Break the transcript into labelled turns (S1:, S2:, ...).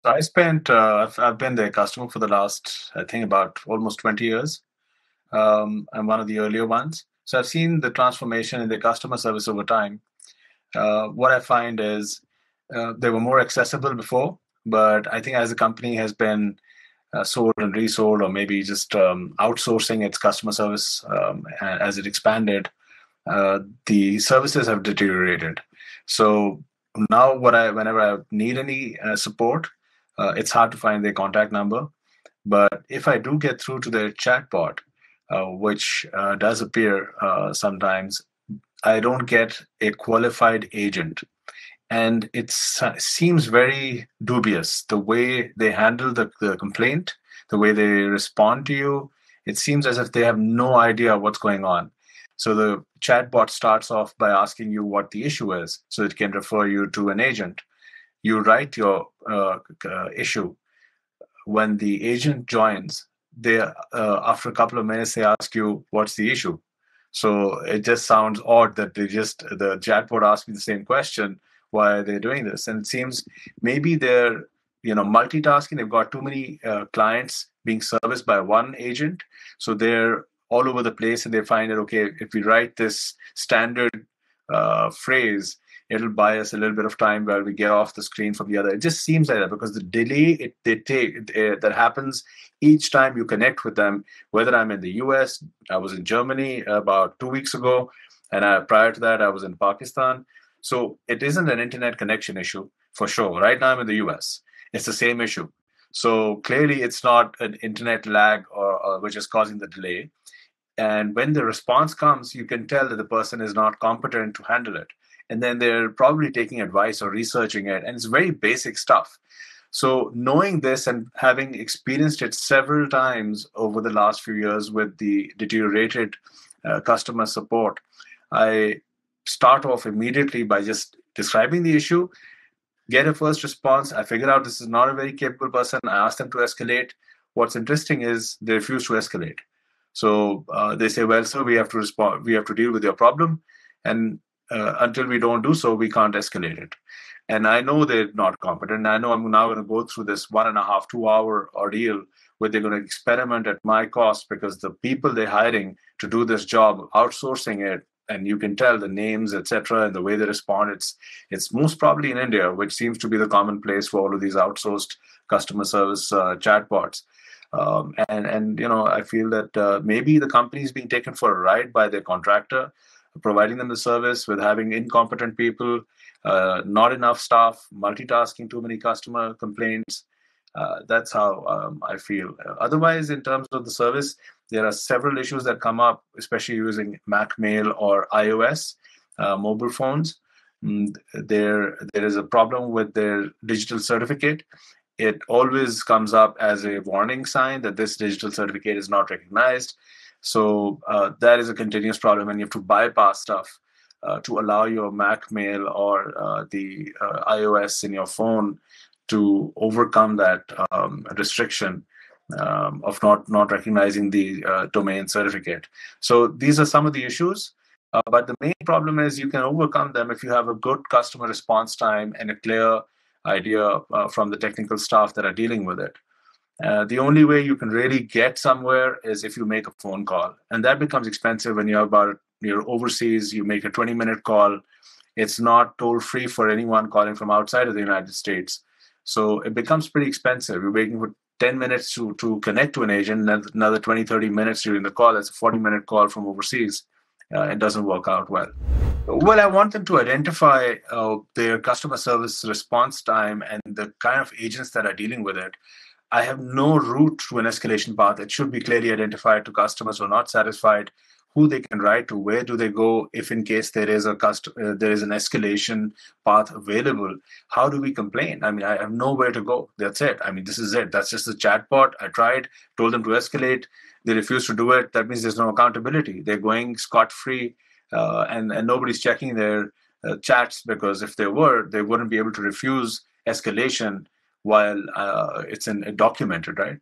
S1: I've been their customer for the last, I think, about almost 20 years. I'm one of the earlier ones. So I've seen the transformation in the customer service over time. What I find is they were more accessible before, but I think as the company has been sold and resold, or maybe just outsourcing its customer service as it expanded, the services have deteriorated. So now, whenever I need any support, it's hard to find their contact number. But if I do get through to their chatbot, which does appear sometimes, I don't get a qualified agent. And it seems very dubious the way they handle the complaint, the way they respond to you. It seems as if they have no idea what's going on. So the chatbot starts off by asking you what the issue is, so it can refer you to an agent. You write your issue. When the agent joins, they after a couple of minutes they ask you what's the issue. So it just sounds odd that the chatbot asks me the same question. Why are they doing this? And it seems maybe they're multitasking. They've got too many clients being serviced by one agent, so they're all over the place, and they find that okay, if we write this standard phrase, it'll buy us a little bit of time while we get off the screen from the other. It just seems like that because the delay that happens each time you connect with them, whether I'm in the US, I was in Germany about 2 weeks ago, and prior to that, I was in Pakistan. So it isn't an internet connection issue for sure. Right now, I'm in the US. It's the same issue. So clearly, it's not an internet lag or which is causing the delay. And when the response comes, you can tell that the person is not competent to handle it. And then they're probably taking advice or researching it. And it's very basic stuff. So knowing this and having experienced it several times over the last few years with the deteriorated customer support, I start off immediately by just describing the issue, get a first response. I figure out this is not a very capable person. I ask them to escalate. What's interesting is they refuse to escalate. So they say, well, sir, we have to respond. We have to deal with your problem. And until we don't do so, we can't escalate it. And I know they're not competent. I know I'm now going to go through this 1.5, 2 hour ordeal where they're going to experiment at my cost because the people they're hiring to do this job, outsourcing it, and you can tell the names, etc., and the way they respond. It's most probably in India, which seems to be the common place for all of these outsourced customer service chatbots. And I feel that maybe the company is being taken for a ride by their contractor, providing them the service with having incompetent people, not enough staff, multitasking too many customer complaints. That's how I feel. Otherwise, in terms of the service, there are several issues that come up, especially using Mac Mail or iOS mobile phones. There is a problem with their digital certificate. It always comes up as a warning sign that this digital certificate is not recognized. So that is a continuous problem, and you have to bypass stuff to allow your Mac Mail or the iOS in your phone to overcome that restriction of not recognizing the domain certificate. So these are some of the issues. But the main problem is you can overcome them if you have a good customer response time and a clear idea from the technical staff that are dealing with it. The only way you can really get somewhere is if you make a phone call. And that becomes expensive when you're overseas, you make a 20-minute call. It's not toll-free for anyone calling from outside of the United States. So it becomes pretty expensive. You're waiting for 10 minutes to connect to an agent, and another 20, 30 minutes during the call. That's a 40-minute call from overseas. It doesn't work out well. Well, I want them to identify their customer service response time and the kind of agents that are dealing with it. I have no route to an escalation path. It should be clearly identified to customers who are not satisfied, who they can write to, where do they go if in case there is an escalation path available. How do we complain? I mean, I have nowhere to go. That's it. I mean, this is it. That's just the chatbot. I tried, told them to escalate. They refuse to do it. That means there's no accountability. They're going scot-free, and nobody's checking their chats, because if they were, they wouldn't be able to refuse escalation while it's documented, right?